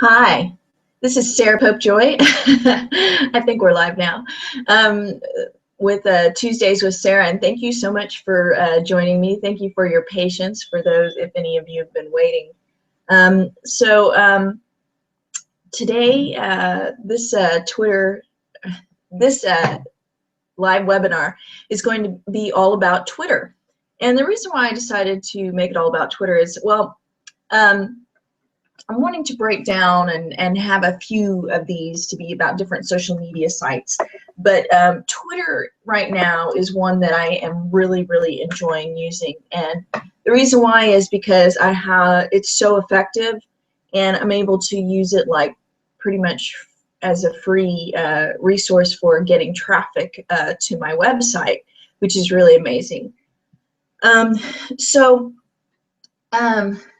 Hi, this is Sarah Pope Joy. I think we're live now with Tuesdays with Sarah, and thank you so much for joining me. Thank you for your patience, for those, if any of you have been waiting. Today, this live webinar is going to be all about Twitter. And the reason why I decided to make it all about Twitter is, well, I'm wanting to break down and have a few of these to be about different social media sites. But Twitter right now is one that I am really, really enjoying using. And the reason why is because it's so effective, and I'm able to use it like pretty much as a free resource for getting traffic to my website, which is really amazing.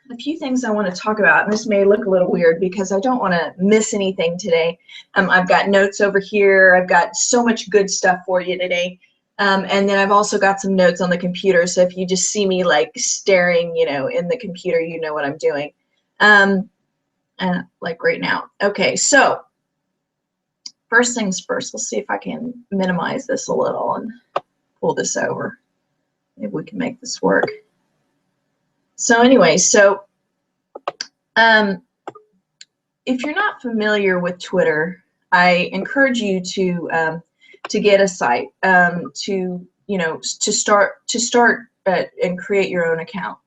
A few things I want to talk about, and this may look a little weird because I don't want to miss anything today. I've got notes over here. I've got so much good stuff for you today. And then I've also got some notes on the computer, so if you just see me like staring, in the computer, you know what I'm doing. Like right now. Okay, so first things first, let's see if I can minimize this a little and pull this over. Maybe we can make this work. So anyway, if you're not familiar with Twitter, I encourage you to get a site, to start and create your own account.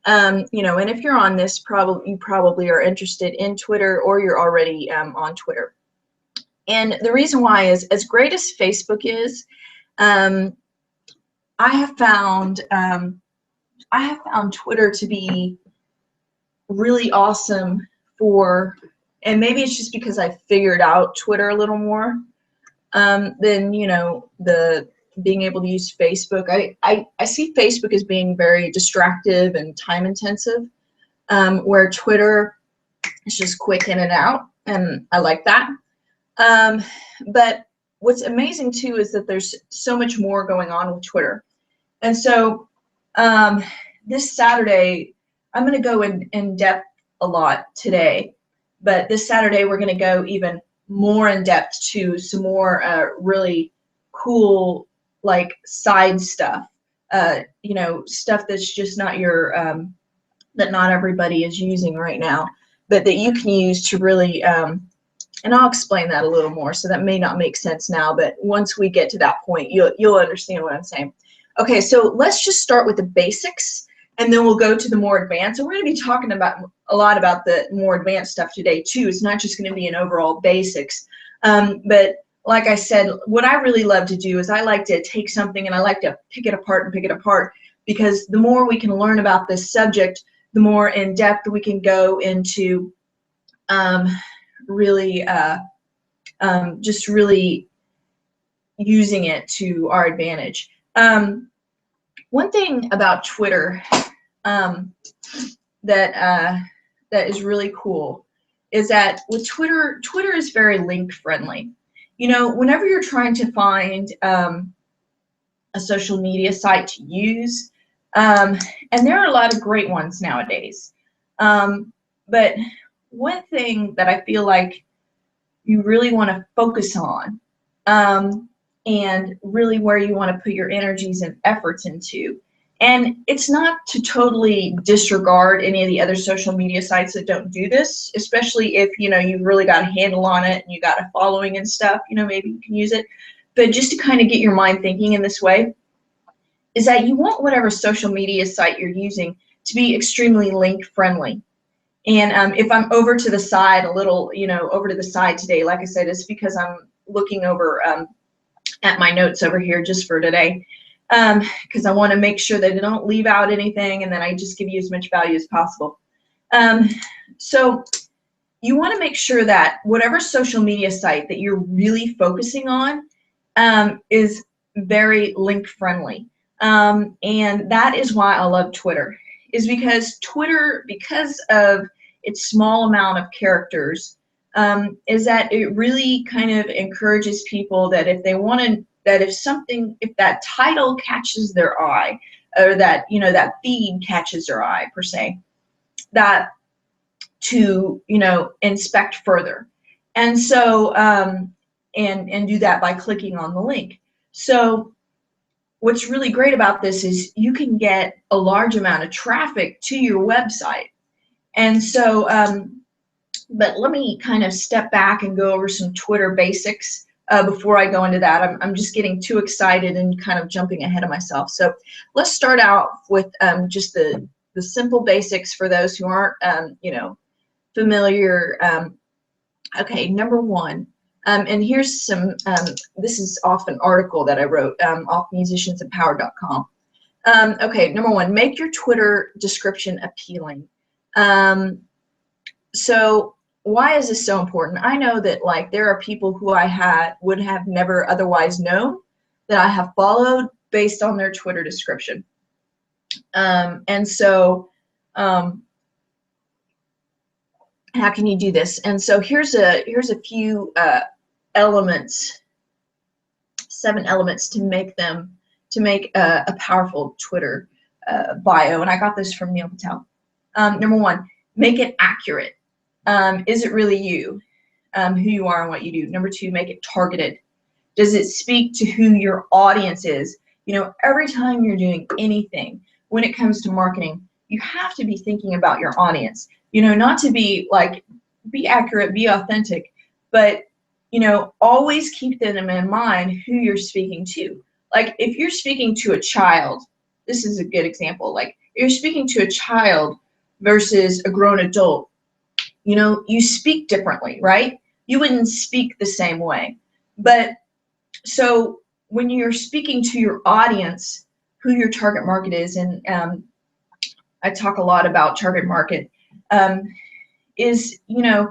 And if you're on this, you probably are interested in Twitter, or you're already on Twitter. And the reason why is, as great as Facebook is, I have found Twitter to be really awesome for, and maybe it's just because I figured out Twitter a little more than the being able to use Facebook. I see Facebook as being very distractive and time intensive, where Twitter is just quick in and out, and I like that. But what's amazing too is that there's so much more going on with Twitter. And so this Saturday, I'm going to go in depth a lot today, but this Saturday we're going to go even more in depth to some more really cool, like, side stuff, stuff that's just not your, that not everybody is using right now, but that you can use to really, and I'll explain that a little more, so that may not make sense now, but once we get to that point, you'll understand what I'm saying. Okay, so let's just start with the basics, and then we'll go to the more advanced. And we're going to be talking about a lot about the more advanced stuff today too. It's not just going to be an overall basics. But like I said, what I really love to do is I like to take something and I like to pick it apart, because the more we can learn about this subject, the more in depth we can go into just really using it to our advantage. One thing about Twitter that is really cool is that with Twitter is very link friendly. Whenever you're trying to find a social media site to use, and there are a lot of great ones nowadays, but one thing that I feel like you really want to focus on, and really where you want to put your energies and efforts into. And it's not to totally disregard any of the other social media sites that don't do this, especially if you've really got a handle on it and you got a following and stuff, maybe you can use it. But just to kind of get your mind thinking in this way, is that you want whatever social media site you're using to be extremely link friendly. And if I'm over to the side a little, over to the side today, like I said, it's because I'm looking over at my notes over here just for today, because I want to make sure that I don't leave out anything, and then I just give you as much value as possible. So you want to make sure that whatever social media site that you're really focusing on is very link friendly. And that is why I love Twitter, is because Twitter, because of its small amount of characters, is that it really kind of encourages people that if they want to, that if that title catches their eye, or that that feed catches their eye per se, that to, you know, inspect further. And so, and do that by clicking on the link. So what's really great about this is you can get a large amount of traffic to your website. And so, but let me kind of step back and go over some Twitter basics before I go into that. I'm just getting too excited and kind of jumping ahead of myself. So let's start out with just the simple basics for those who aren't, you know, familiar. Okay, number one, and here's some, this is off an article that I wrote off musiciansempowered.com. Okay, number one, make your Twitter description appealing. So why is this so important? I know that, like, there are people who I would have never otherwise known that I have followed based on their Twitter description. And so how can you do this? And so here's a few elements, 7 elements to make a powerful Twitter bio. And I got this from Neil Patel. Number one, make it accurate. Is it really you, who you are and what you do? Number two, make it targeted. Does it speak to who your audience is? You know, every time you're doing anything, when it comes to marketing, you have to be thinking about your audience. You know, not to be like, be accurate, be authentic, but, you know, always keep them in mind who you're speaking to. Like, if you're speaking to a child, this is a good example. Like, if you're speaking to a child versus a grown adult, you know, you speak differently, right? You wouldn't speak the same way. But so when you're speaking to your audience, who your target market is, and I talk a lot about target market, is, you know,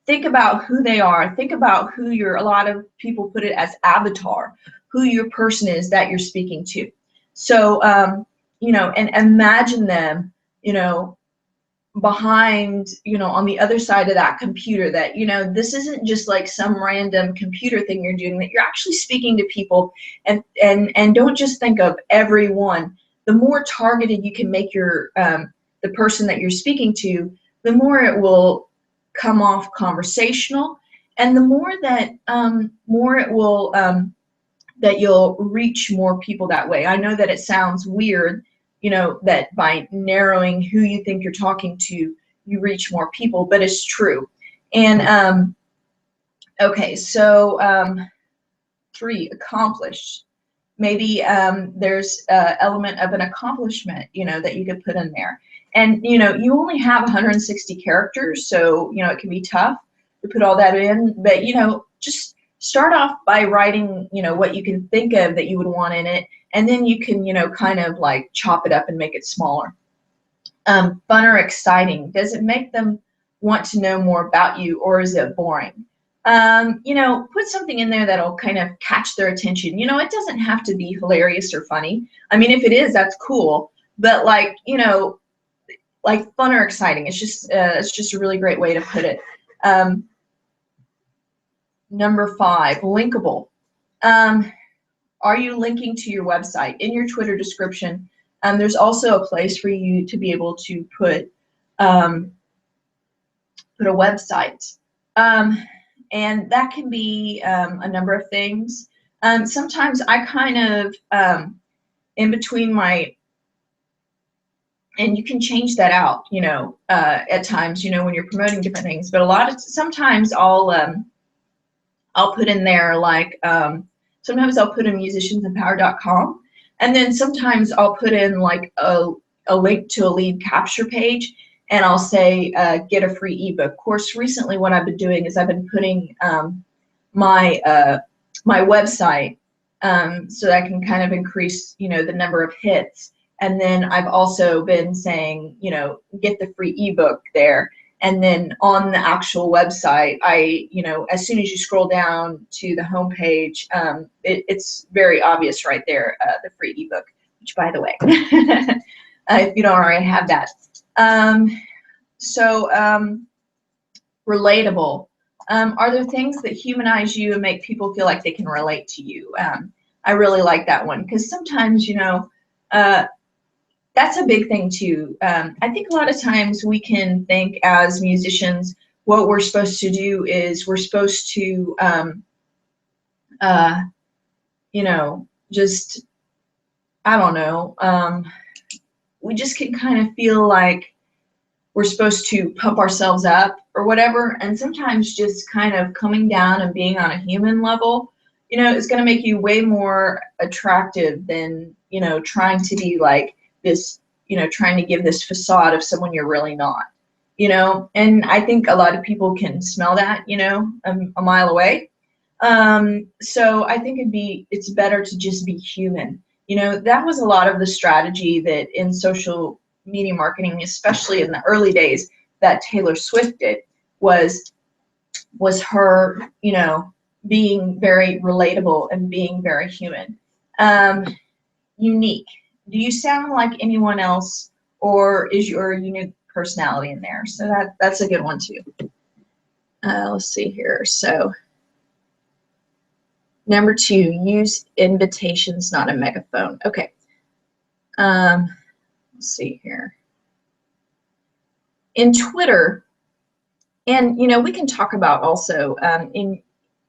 think about who they are. Think about who a lot of people put it as avatar, who your person is that you're speaking to. So, you know, and imagine them, you know, behind, you know, on the other side of that computer, that, you know, this isn't just like some random computer thing you're doing, that you're actually speaking to people, and don't just think of everyone. The more targeted you can make your, the person that you're speaking to, the more it will come off conversational, and the more that, more it will, that you'll reach more people that way. I know that it sounds weird, you know, that by narrowing who you think you're talking to, you reach more people, but it's true. And okay, so 3, accomplished. Maybe there's an element of an accomplishment, you know, that you could put in there. And, you know, you only have 160 characters, so, you know, it can be tough to put all that in, but, you know, just start off by writing, you know, what you can think of that you would want in it, and then you can, you know, kind of like chop it up and make it smaller. Fun or exciting. Does it make them want to know more about you, or is it boring? You know, put something in there that'll kind of catch their attention. You know, it doesn't have to be hilarious or funny. I mean, if it is, that's cool. But, like, you know, like fun or exciting. It's just a really great way to put it. Number 5, linkable. Are you linking to your website? In your Twitter description, there's also a place for you to be able to put a website. And that can be a number of things. Sometimes I kind of, in between my, and you can change that out, you know, at times, you know, when you're promoting different things. But sometimes I'll put in there, like, sometimes I'll put in musiciansempowered.com, and then sometimes I'll put in like a link to a lead capture page, and I'll say, get a free ebook. Of course, recently what I've been doing is I've been putting my website so that I can kind of increase, you know, the number of hits. And then I've also been saying, you know, get the free ebook there. And then on the actual website, you know, as soon as you scroll down to the home page, it's very obvious right there, the free ebook, which, by the way, if you don't already have that. Relatable. Are there things that humanize you and make people feel like they can relate to you? I really like that one, because sometimes, you know, that's a big thing too. I think a lot of times we can think as musicians, what we're supposed to do is we're supposed to, uh, you know, just, I don't know, we just can kind of feel like we're supposed to pump ourselves up or whatever. And sometimes just kind of coming down and being on a human level, you know, is going to make you way more attractive than, you know, trying to be like this, you know, trying to give this facade of someone you're really not, you know. And I think a lot of people can smell that, you know, a mile away. So I think it's better to just be human. You know, that was a lot of the strategy that in social media marketing, especially in the early days, that Taylor Swift did, was her, you know, being very relatable and being very human. Unique. Do you sound like anyone else, or is your unique personality in there? So that's a good one too. Let's see here. So number 2, use invitations, not a megaphone. Okay. Let's see here. In Twitter, and, you know, we can talk about also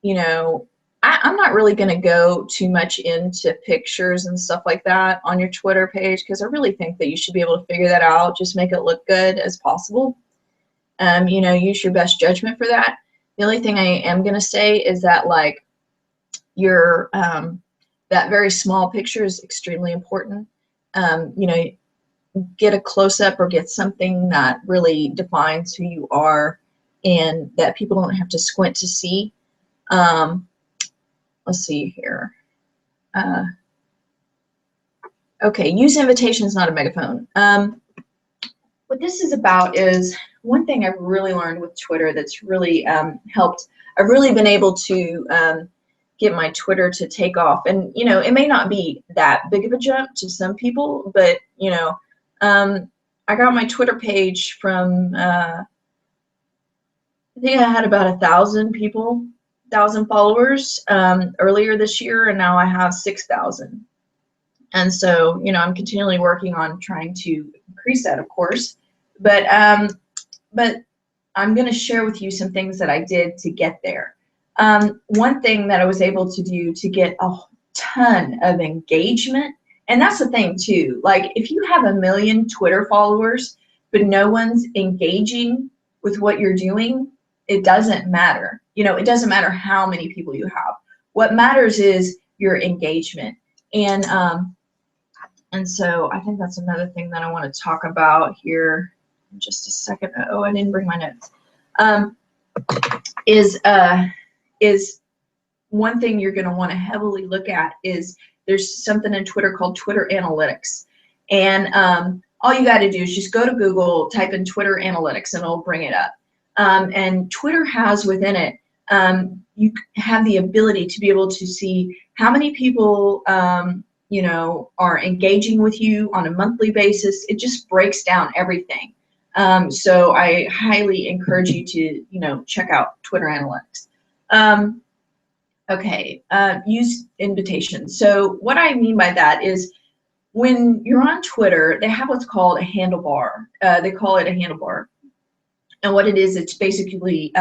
you know, I'm not really going to go too much into pictures and stuff like that on your Twitter page, because I really think that you should be able to figure that out. Just make it look good as possible. You know, use your best judgment for that. The only thing I am going to say is that, like, your that very small picture is extremely important. You know, get a close-up or get something that really defines who you are and that people don't have to squint to see. Let's see here. Okay, use invitations, not a megaphone. What this is about is one thing I've really learned with Twitter that's really helped. I've really been able to get my Twitter to take off. And, you know, it may not be that big of a jump to some people, but, you know, I got my Twitter page from, I think I had about 1,000 people, 1,000 followers earlier this year, and now I have 6,000. And so, you know, I'm continually working on trying to increase that, of course. But I'm going to share with you some things that I did to get there. One thing that I was able to do to get a ton of engagement, and that's the thing too, like if you have 1 million Twitter followers, but no one's engaging with what you're doing, it doesn't matter. You know, it doesn't matter how many people you have. What matters is your engagement. And so I think that's another thing that I want to talk about here in just a second. Oh, I didn't bring my notes. Is one thing you're going to want to heavily look at is there's something in Twitter called Twitter Analytics. And all you got to do is just go to Google, type in Twitter Analytics, and it'll bring it up. And Twitter has within it, you have the ability to be able to see how many people you know, are engaging with you on a monthly basis. It just breaks down everything. So I highly encourage you to, you know, check out Twitter Analytics. Okay, use invitations. So what I mean by that is when you're on Twitter, they have what's called a handlebar. They call it a handlebar. And what it is, it's basically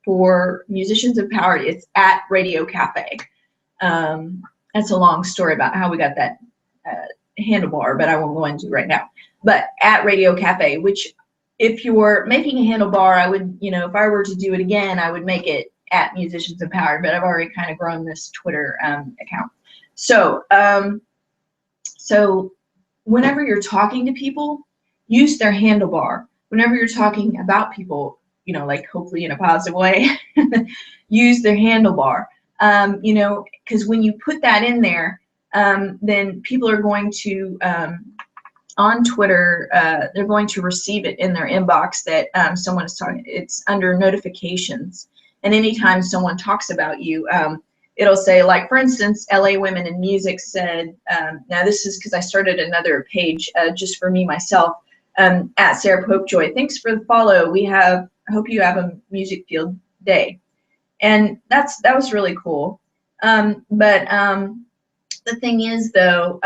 for musicians empowered, it's at Radio Cafe. That's a long story about how we got that handlebar, but I won't go into right now. But at Radio Cafe, which if you're making a handlebar, I would, you know, if I were to do it again, I would make it at Musicians Empowered, but I've already kind of grown this Twitter account. So, so whenever you're talking to people, use their handlebar. Whenever you're talking about people, you know, like hopefully in a positive way, use their handlebar. You know, because when you put that in there, then people are going to, on Twitter, they're going to receive it in their inbox that someone is talking. It's under notifications. And anytime someone talks about you, it'll say, like, for instance, LA Women in Music said, now this is because I started another page just for me, myself, at Sarah Popejoy. Thanks for the follow. I hope you have a music field day. And that was really cool. But the thing is, though,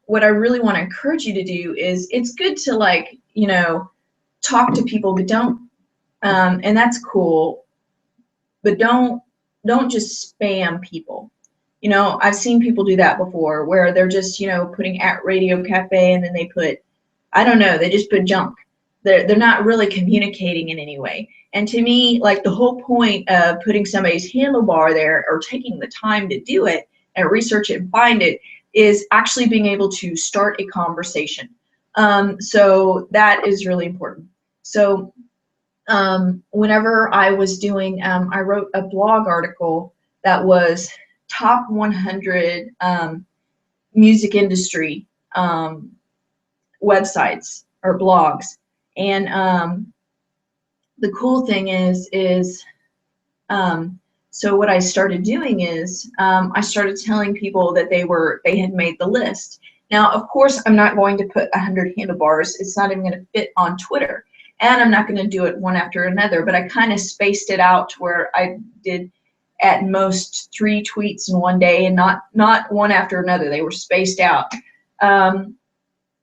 what I really want to encourage you to do is, it's good to, like, you know, talk to people, but don't, and that's cool, but don't just spam people. You know, I've seen people do that before, where they're just, you know, putting at Radio Cafe, and then they put, I don't know, they just put junk. They're not really communicating in any way. And to me, like, the whole point of putting somebody's handlebar there, or taking the time to do it and research it and find it, is actually being able to start a conversation. So that is really important. So whenever I was doing, I wrote a blog article that was top 100 music industry websites or blogs. And the cool thing is so what I started doing is, I started telling people that they had made the list. Now, of course, I'm not going to put 100 handlebars. It's not even going to fit on Twitter. And I'm not going to do it one after another, but I kind of spaced it out to where I did at most 3 tweets in one day, and not one after another. They were spaced out.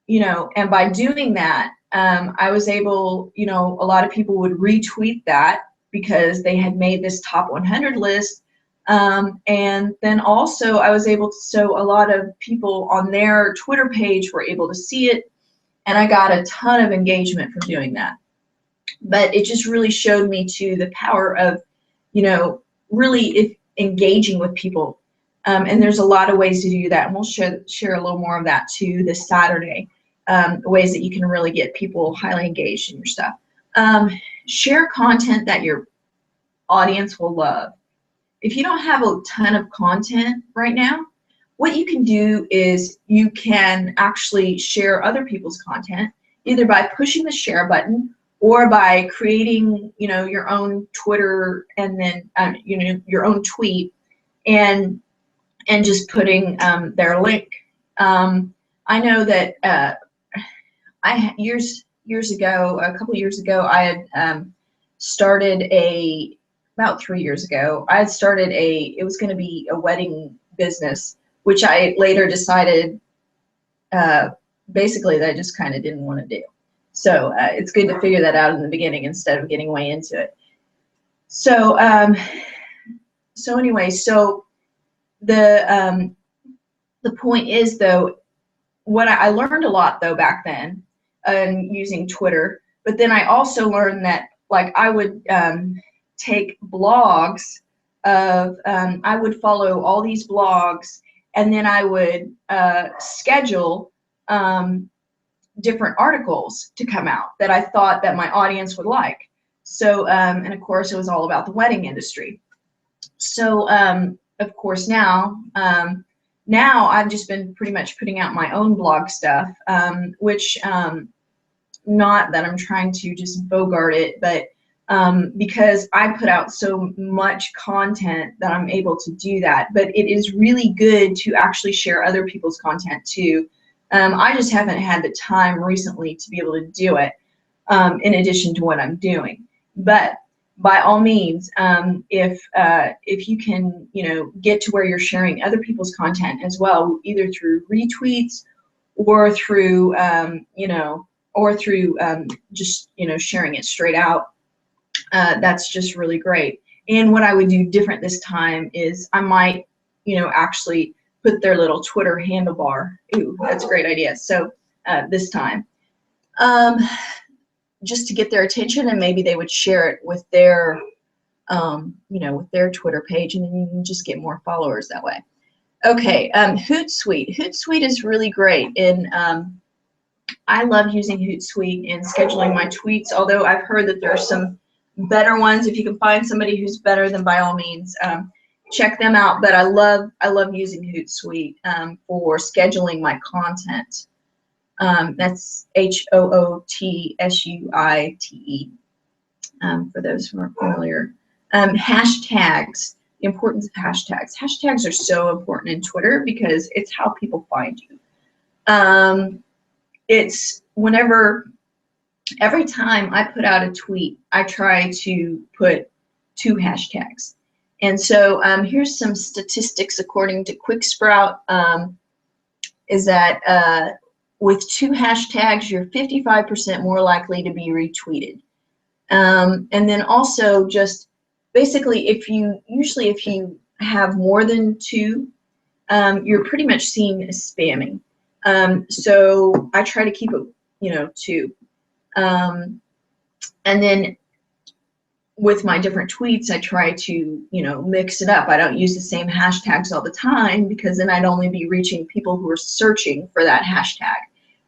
You know, and by doing that, I was able, you know, a lot of people would retweet that because they had made this top 100 list. And then also I was able to, so a lot of people on their Twitter page were able to see it, and I got a ton of engagement from doing that. But it just really showed me too the power of, you know, really engaging with people. And there's a lot of ways to do that, and we'll share a little more of that too this Saturday. Ways that you can really get people highly engaged in your stuff. Share content that your audience will love. If you don't have a ton of content right now, what you can do is you can actually share other people's content, either by pushing the share button or by creating, you know, your own Twitter, and then you know, your own tweet, and just putting their link. I know that years ago, a couple years ago, I had started about 3 years ago, I had started it was going to be a wedding business, which I later decided basically that I just kind of didn't want to do. So it's good to figure that out in the beginning instead of getting way into it. So so anyway, so the point is, though, what I learned a lot though back then using Twitter, but then I also learned that, like, I would take blogs of, I would follow all these blogs, and then I would schedule different articles to come out that I thought that my audience would like. So, and of course it was all about the wedding industry. So, of course now I've just been pretty much putting out my own blog stuff, which, not that I'm trying to just bogart it, but because I put out so much content that I'm able to do that. But it is really good to actually share other people's content too. I just haven't had the time recently to be able to do it, in addition to what I'm doing. But by all means, if you can, you know, get to where you're sharing other people's content as well, either through retweets or through, you know, or through just, you know, sharing it straight out, that's just really great. And what I would do different this time is I might, you know, actually put their little Twitter handlebar. Ooh, that's a great idea. So this time, just to get their attention, and maybe they would share it with their, you know, with their Twitter page, and then you can just get more followers that way. Okay, Hootsuite. Hootsuite is really great, and I love using Hootsuite and scheduling my tweets, although I've heard that there are some better ones. If you can find somebody who's better, then by all means, check them out. But I love using Hootsuite for scheduling my content. That's HOOTSUITE, for those who aren't familiar. Hashtags, the importance of hashtags. Hashtags are so important in Twitter because it's how people find you. It's every time I put out a tweet, I try to put 2 hashtags. And so here's some statistics according to QuickSprout. is that with 2 hashtags, you're 55% more likely to be retweeted. And then also just basically if you have more than 2, you're pretty much seen as spamming. So I try to keep it, 2. And then with my different tweets, I try to, mix it up. I don't use the same hashtags all the time because then I'd only be reaching people who are searching for that hashtag.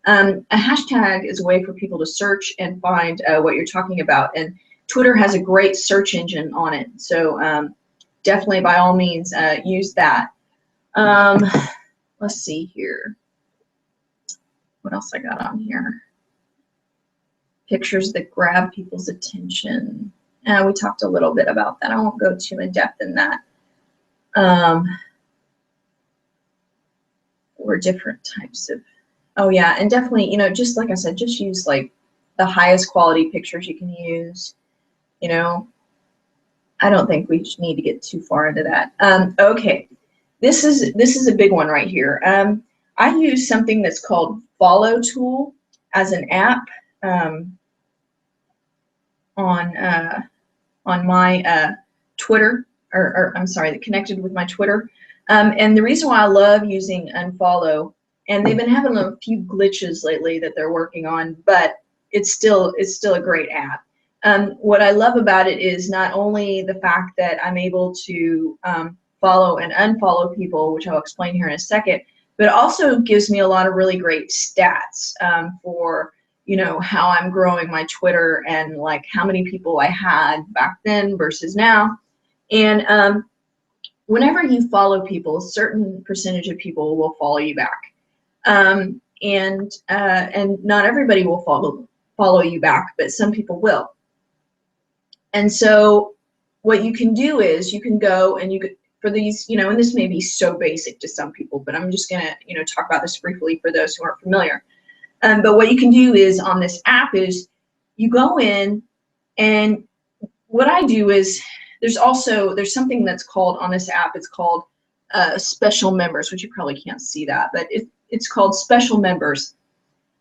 A hashtag is a way for people to search and find what you're talking about, and Twitter has a great search engine on it. So definitely, by all means, use that. Let's see here. What else I got on here? Pictures that grab people's attention. We talked a little bit about that. I won't go too in depth in that. Or different types of, oh yeah, and definitely, just like I said, just use like the highest quality pictures you can use. I don't think we need to get too far into that. Okay, this is a big one right here. I use something that's called Follow Tool as an app on my Twitter, or I'm sorry, connected with my Twitter. And the reason why I love using Unfollow, and they've been having a few glitches lately that they're working on, but it's still a great app. What I love about it is not only the fact that I'm able to follow and unfollow people, which I'll explain here in a second, but it also gives me a lot of really great stats for how I'm growing my Twitter and like how many people I had back then versus now. And whenever you follow people, a certain percentage of people will follow you back. And not everybody will follow you back, but some people will. And so what you can do is you can go and for these, and this may be so basic to some people, but I'm just gonna, talk about this briefly for those who aren't familiar. But what you can do is on this app is you go in, and what I do is there's something that's called on this app, it's called special members, which you probably can't see that, but it's called special members.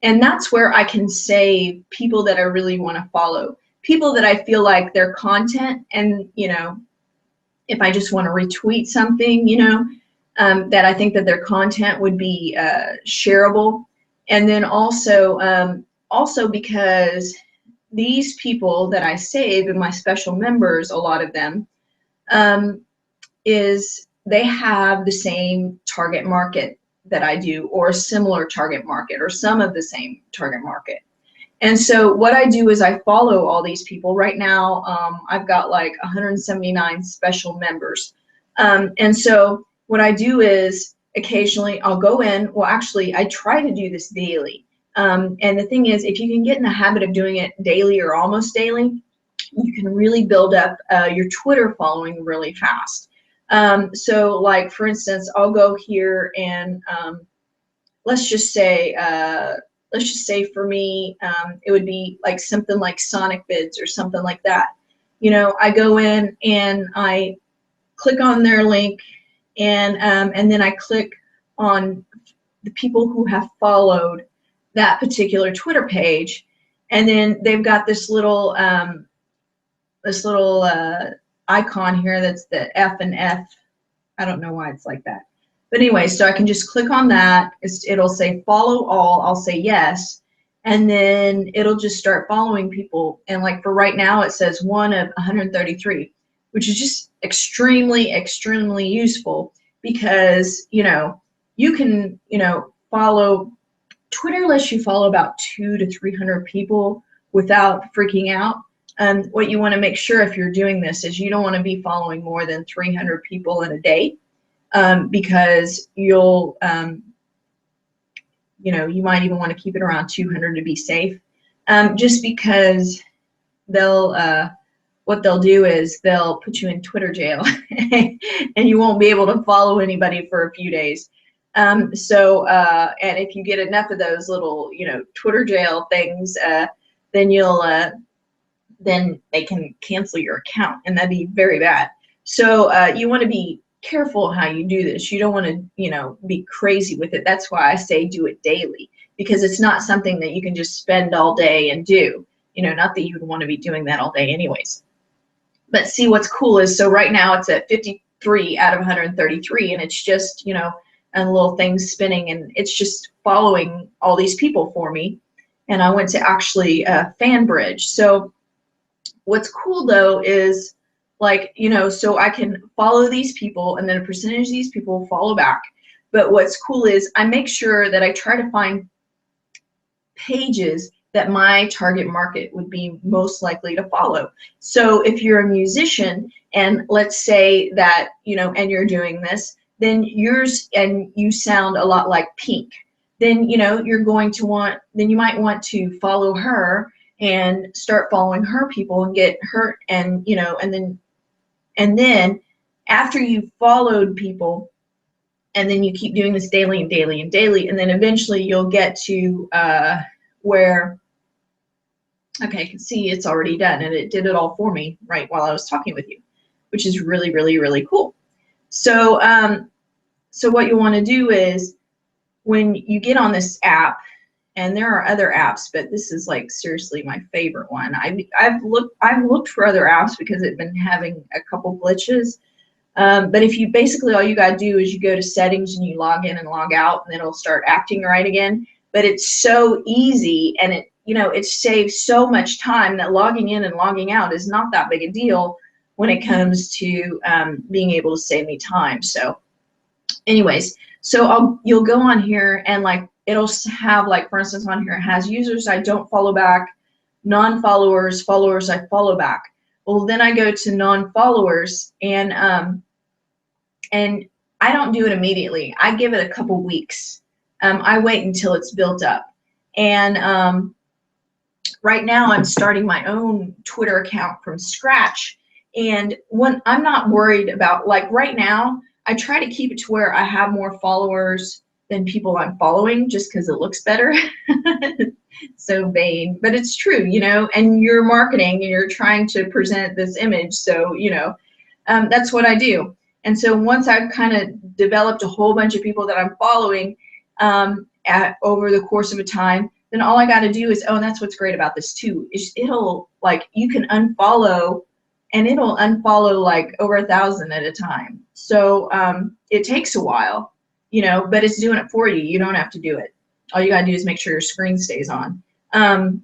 And that's where I can save people that I really want to follow, people that I feel like their content, and if I just want to retweet something, that I think that their content would be shareable. And then also because these people that I save in my special members, a lot of them, is they have the same target market that I do, or a similar target market, or some of the same target market. And so what I do is I follow all these people. Right now, I've got like 179 special members. And so what I do is occasionally I'll go in, well, actually, I try to do this daily. And the thing is, if you can get in the habit of doing it daily or almost daily, you can really build up your Twitter following really fast. So like, for instance, I'll go here and let's just say for me, it would be like something like Sonic Vids or something like that. I go in and I click on their link, and then I click on the people who have followed that particular Twitter page, and then they've got this little icon here that's the F and F. I don't know why it's like that. But anyway, so I can just click on that. It'll say follow all. I'll say yes. And then it'll just start following people. And like for right now, it says 1 of 133, which is just extremely, extremely useful because, you can, follow, Twitter lets you follow about 200 to 300 people without freaking out. What you want to make sure if you're doing this is you don't want to be following more than 300 people in a day. Because you'll, you might even want to keep it around 200 to be safe. Just because what they'll do is they'll put you in Twitter jail and you won't be able to follow anybody for a few days. And if you get enough of those little, Twitter jail things, then then they can cancel your account, and that'd be very bad. So you want to be careful how you do this. You don't want to, you know, be crazy with it. That's why I say do it daily, because it's not something that you can just spend all day and do. You know, not that you would want to be doing that all day anyways. But see, what's cool is, so right now it's at 53 out of 133, and it's just, you know, a little thing spinning, and it's just following all these people for me. And I went to actually fan bridge. So what's cool though is, like, you know, so I can follow these people, and then a percentage of these people follow back. But what's cool is I make sure that I try to find pages that my target market would be most likely to follow. So if you're a musician, and let's say that, you know, and you're doing this, then yours, and you sound a lot like Pink, then, you know, you're going to want, then you might want to follow her and start following her people and get her, and, you know, and then after you've followed people, and then you keep doing this daily and daily and daily, and then eventually you'll get to where, okay, I can see it's already done, and it did it all for me right while I was talking with you, which is really, really, really cool. So, so what you want to do is, when you get on this app, and there are other apps, but this is like seriously my favorite one. I've looked for other apps because it's been having a couple glitches. But if you basically, all you gotta do is you go to settings and you log in and log out, and then it'll start acting right again. But it's so easy, and it, you know, it saves so much time that logging in and logging out is not that big a deal when it comes to being able to save me time. So anyways, so you'll go on here, and like it'll have, like, for instance, on here it has users I don't follow back, non-followers, followers I follow back. Well, then I go to non-followers, and I don't do it immediately. I give it a couple weeks. I wait until it's built up. And right now I'm starting my own Twitter account from scratch. And when I'm not worried about, like right now, I try to keep it to where I have more followers than people I'm following, just because it looks better. So vain, but it's true, you know, and you're marketing and you're trying to present this image. So, you know, that's what I do. And so once I've kind of developed a whole bunch of people that I'm following over the course of a time, then all I got to do is, oh, and that's what's great about this too, is it'll, like, you can unfollow, and it'll unfollow like over 1,000 at a time. So it takes a while, you know, but it's doing it for you. You don't have to do it. All you gotta do is make sure your screen stays on. And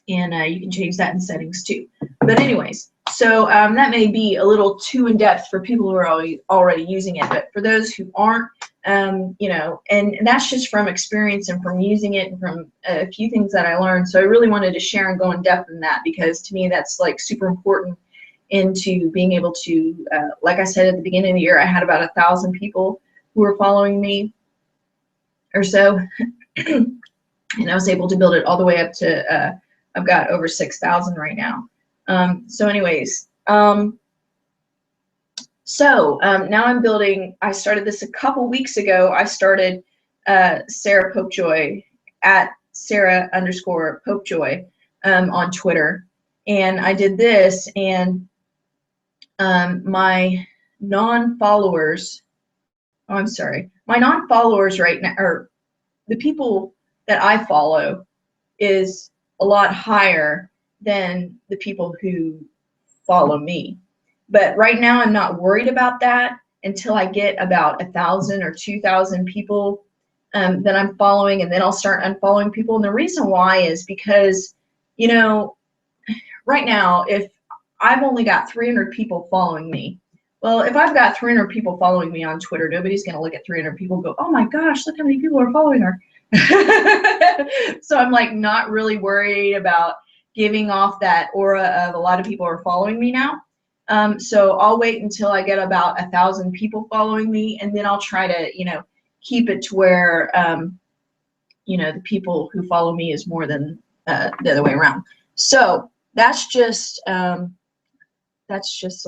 you can change that in settings too. But anyways, so that may be a little too in-depth for people who are already using it, but for those who aren't, you know, and that's just from experience and from using it and from a few things that I learned. So I really wanted to share and go in depth in that, because to me that's like super important into being able to, like I said at the beginning of the year, I had about 1,000 people who were following me or so. And I was able to build it all the way up to, I've got over 6,000 right now. So anyways, now I'm building, I started this a couple weeks ago. I started Sarah Popejoy at Sarah_Popejoy on Twitter. And I did this, and my non-followers, oh, I'm sorry, my non-followers right now, or the people that I follow, is a lot higher than the people who follow me. But right now I'm not worried about that until I get about 1,000 or 2,000 people that I'm following, and then I'll start unfollowing people. And the reason why is because, you know, right now, if I've only got 300 people following me, well, if I've got 300 people following me on Twitter, nobody's going to look at 300 people and go, oh my gosh, look how many people are following her. So I'm like not really worried about giving off that aura of a lot of people are following me now. So I'll wait until I get about 1,000 people following me, and then I'll try to, you know, keep it to where, you know, the people who follow me is more than the other way around. So that's just a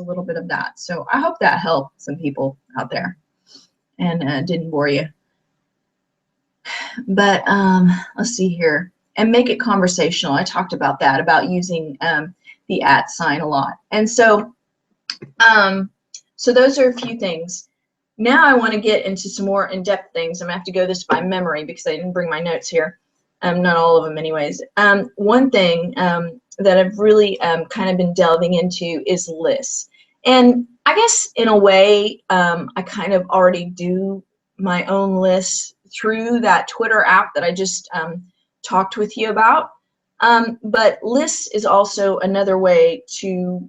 little bit of that. So I hope that helped some people out there and didn't bore you. But let's see here, and make it conversational. I talked about that, about using the @ sign a lot. And so so those are a few things. now I want to get into some more in-depth things. I'm going to have to go this by memory because I didn't bring my notes here. Not all of them anyways. One thing that I've really kind of been delving into is lists. And I guess in a way, I kind of already do my own lists through that Twitter app that I just talked with you about. But lists is also another way to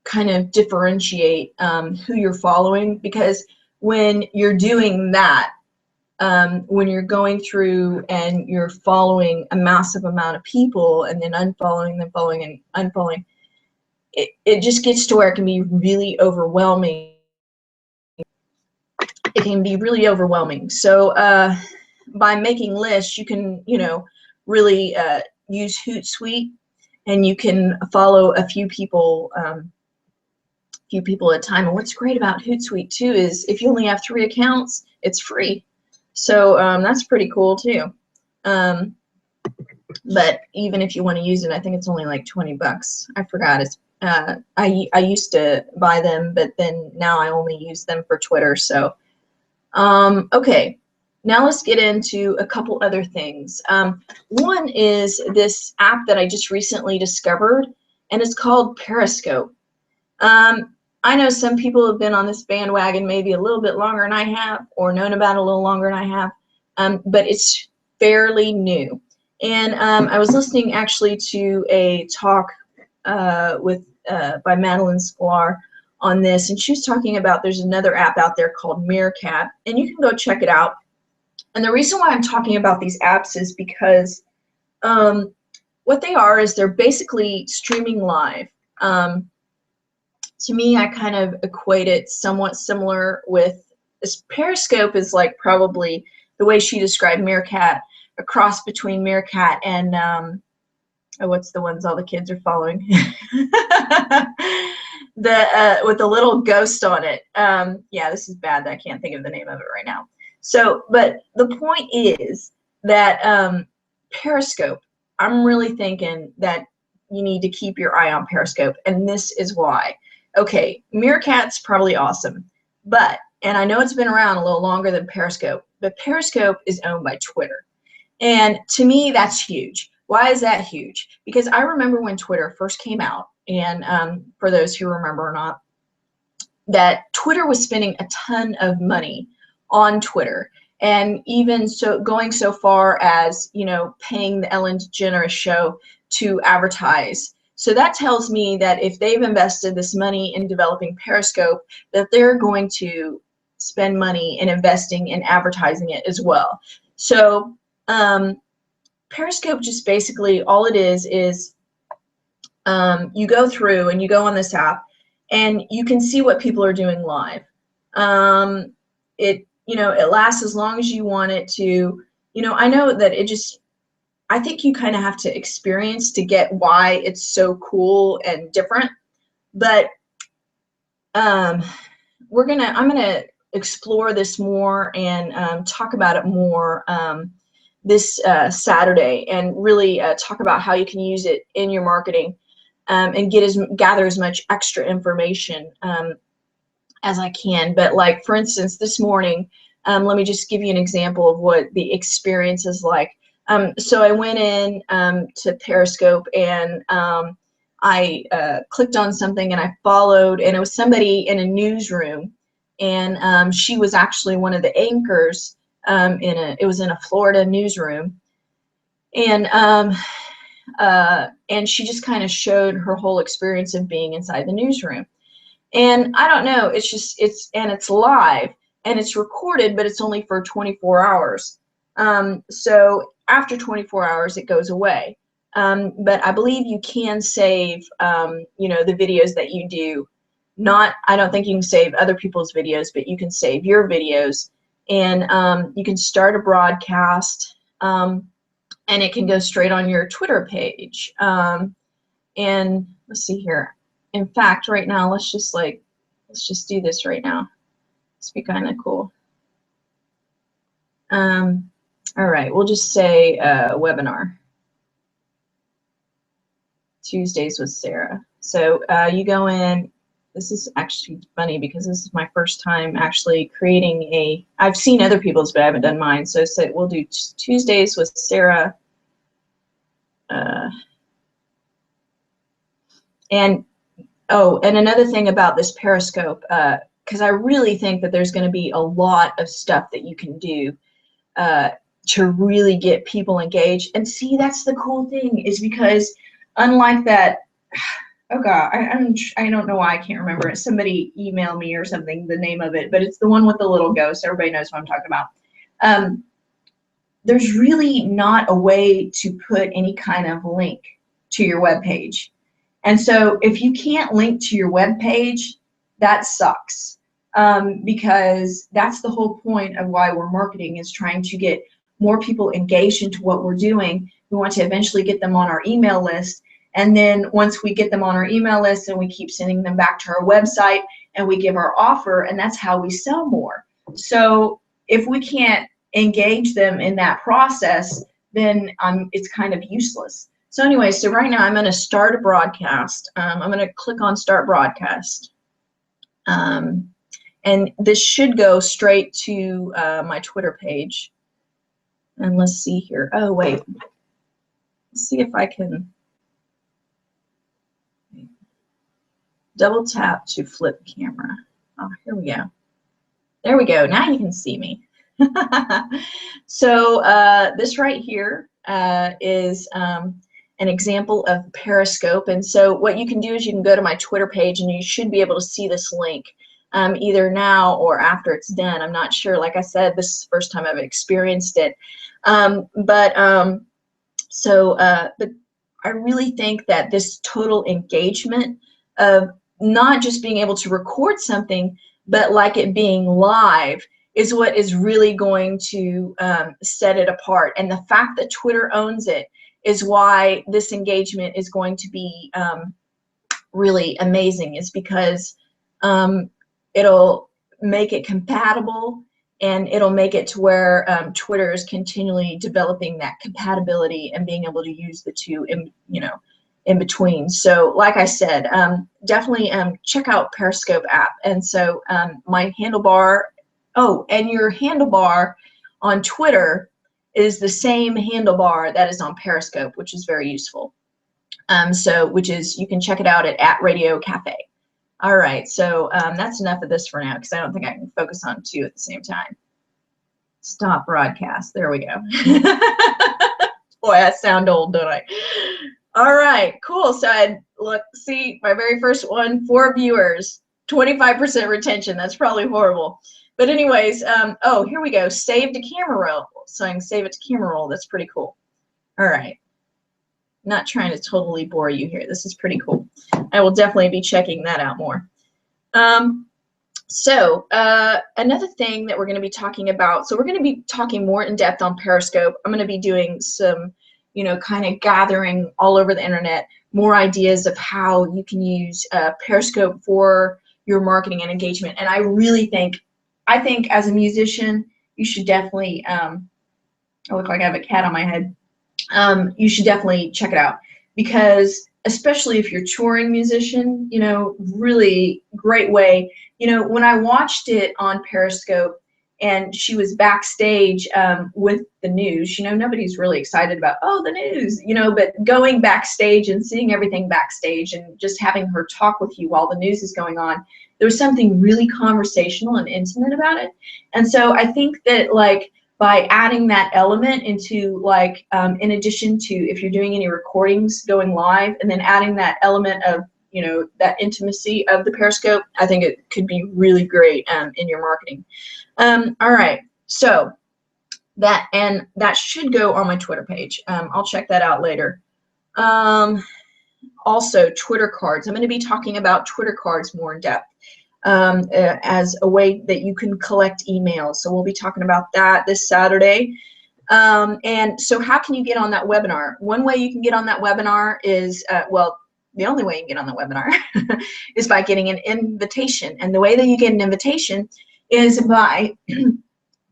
kind of differentiate who you're following, because when you're doing that, when you're going through and you're following a massive amount of people and then unfollowing them, following and unfollowing, it just gets to where it can be really overwhelming. It can be really overwhelming. So by making lists, you can, really use Hootsuite, and you can follow a few people at a time. And what's great about Hootsuite too is if you only have 3 accounts, it's free. So that's pretty cool too. But even if you want to use it, I think it's only like 20 bucks. I forgot. It's I used to buy them, but then now I only use them for Twitter. So okay, now let's get into a couple other things. One is this app that I just recently discovered, and it's called Periscope. I know some people have been on this bandwagon maybe a little bit longer than I have, or known about it a little longer than I have, but it's fairly new. And I was listening actually to a talk by Madeline Sklar on this, and she was talking about there's another app out there called Meerkat, and you can go check it out. And the reason why I'm talking about these apps is because what they are is they're basically streaming live. To me, I kind of equate it somewhat similar with this. Periscope is like probably the way she described Meerkat, a cross between Meerkat and what's the ones all the kids are following? With the little ghost on it. Yeah, this is bad that I can't think of the name of it right now. So, but the point is that Periscope, I'm really thinking that you need to keep your eye on Periscope, and this is why. Okay, Meerkat's probably awesome, and I know it's been around a little longer than Periscope, but Periscope is owned by Twitter. And to me, that's huge. Why is that huge? Because I remember when Twitter first came out, and for those who remember or not, that Twitter was spending a ton of money on Twitter, and even so going so far as, paying the Ellen DeGeneres show to advertise. So that tells me that if they've invested this money in developing Periscope, that they're going to spend money in investing in advertising it as well. So Periscope, just basically all it is you go through and you go on this app and you can see what people are doing live. It lasts as long as you want it to. I know that I think you kind of have to experience to get why it's so cool and different. But I'm gonna explore this more and talk about it more this Saturday, and really talk about how you can use it in your marketing and gather as much extra information as I can. But like, for instance, this morning, let me just give you an example of what the experience is like. So I went in to Periscope, and I clicked on something and I followed, and it was somebody in a newsroom, and she was actually one of the anchors it was in a Florida newsroom, and she just kind of showed her whole experience of being inside the newsroom. And I don't know, it's live and it's recorded, but it's only for 24 hours. So after 24 hours, it goes away. But I believe you can save, the videos that you do. I don't think you can save other people's videos, but you can save your videos, and you can start a broadcast, and it can go straight on your Twitter page. And let's see here. In fact, right now, let's just do this right now. It's be kind of cool. All right, we'll just say webinar. Tuesdays with Sarah. So you go in, this is actually funny because this is my first time actually creating a, I've seen other people's, but I haven't done mine. So we'll do Tuesdays with Sarah. And oh, and another thing about this Periscope, because I really think that there's going to be a lot of stuff that you can do to really get people engaged. And see, that's the cool thing, is because unlike that, oh God, I don't know why I can't remember it. Somebody email me or something, the name of it, but it's the one with the little ghost. Everybody knows what I'm talking about. There's really not a way to put any kind of link to your web page. And so if you can't link to your web page, that sucks. Because that's the whole point of why we're marketing, is trying to get more people engaged into what we're doing. We want to eventually get them on our email list. And then once we get them on our email list, and we keep sending them back to our website, and we give our offer, and that's how we sell more. So if we can't engage them in that process, then it's kind of useless. So anyway, so right now I'm going to start a broadcast. I'm going to click on Start Broadcast. And this should go straight to my Twitter page. And let's see here. Oh, wait. Let's see if I can double tap to flip camera. Oh, here we go. There we go. Now you can see me. So this right here is an example of Periscope. And so what you can do is you can go to my Twitter page, and you should be able to see this link either now or after it's done. I'm not sure. Like I said, this is the first time I've experienced it. But I really think that this total engagement of not just being able to record something, but like it being live, is what is really going to set it apart. And the fact that Twitter owns it is why this engagement is going to be really amazing, is because it'll make it compatible, and it'll make it to where Twitter is continually developing that compatibility and being able to use the two in between. So like I said, definitely check out Periscope app. And so my handlebar, oh, and your handlebar on Twitter is the same handlebar that is on Periscope, which is very useful. Which is, you can check it out at Radio Cafe. All right, so that's enough of this for now, because I don't think I can focus on two at the same time. Stop broadcast. There we go. Boy, I sound old, don't I? All right, cool. So see my very first one, 4 viewers, 25% retention. That's probably horrible. But anyways, oh, here we go. Save to camera roll. So I can save it to camera roll. That's pretty cool. All right. Not trying to totally bore you here. This is pretty cool. I will definitely be checking that out more. Another thing that we're going to be talking about, so we're going to be talking more in depth on Periscope. I'm going to be doing some, kind of gathering all over the internet, more ideas of how you can use Periscope for your marketing and engagement. And I think as a musician, you should definitely, I look like I have a cat on my head. You should definitely check it out, because especially if you're a touring musician, really great way. When I watched it on Periscope and she was backstage with the news, nobody's really excited about, oh, the news, but going backstage and seeing everything backstage and just having her talk with you while the news is going on, there was something really conversational and intimate about it. And so I think that, like, by adding that element into, like, in addition to if you're doing any recordings going live, and then adding that element of, that intimacy of the Periscope, I think it could be really great in your marketing. All right, so that should go on my Twitter page. I'll check that out later. Also, Twitter cards. I'm going to be talking about Twitter cards more in depth. As a way that you can collect emails. So we'll be talking about that this Saturday. And so how can you get on that webinar? One way you can get on that webinar is, the only way you can get on the webinar is by getting an invitation. And the way that you get an invitation is by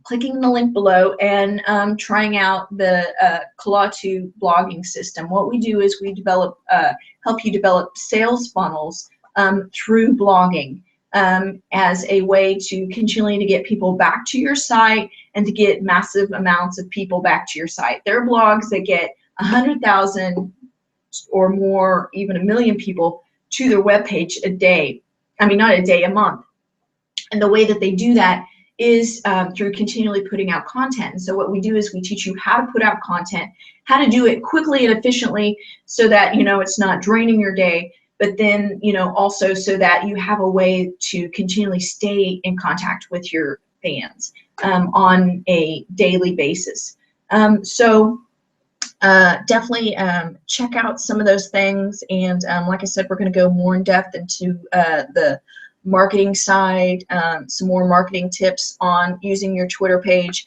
clicking the link below and trying out the Kalatu blogging system. What we do is we develop, help you develop sales funnels through blogging as a way to continually to get people back to your site and to get massive amounts of people back to your site. There are blogs that get 100,000 or more, even 1 million people to their webpage a day. I mean, not a day, a month. And the way that they do that is through continually putting out content. And so what we do is we teach you how to put out content, how to do it quickly and efficiently so that, you know, it's not draining your day, but then, you know, also so that you have a way to continually stay in contact with your fans on a daily basis. Definitely check out some of those things. And like I said, we're going to go more in depth into the marketing side, some more marketing tips on using your Twitter page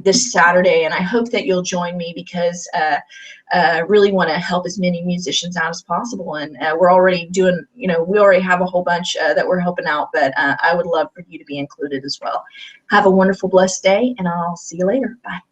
this Saturday. And I hope that you'll join me because I really want to help as many musicians out as possible. And we're already doing, you know, we already have a whole bunch that we're helping out, but I would love for you to be included as well. Have a wonderful, blessed day, and I'll see you later. Bye.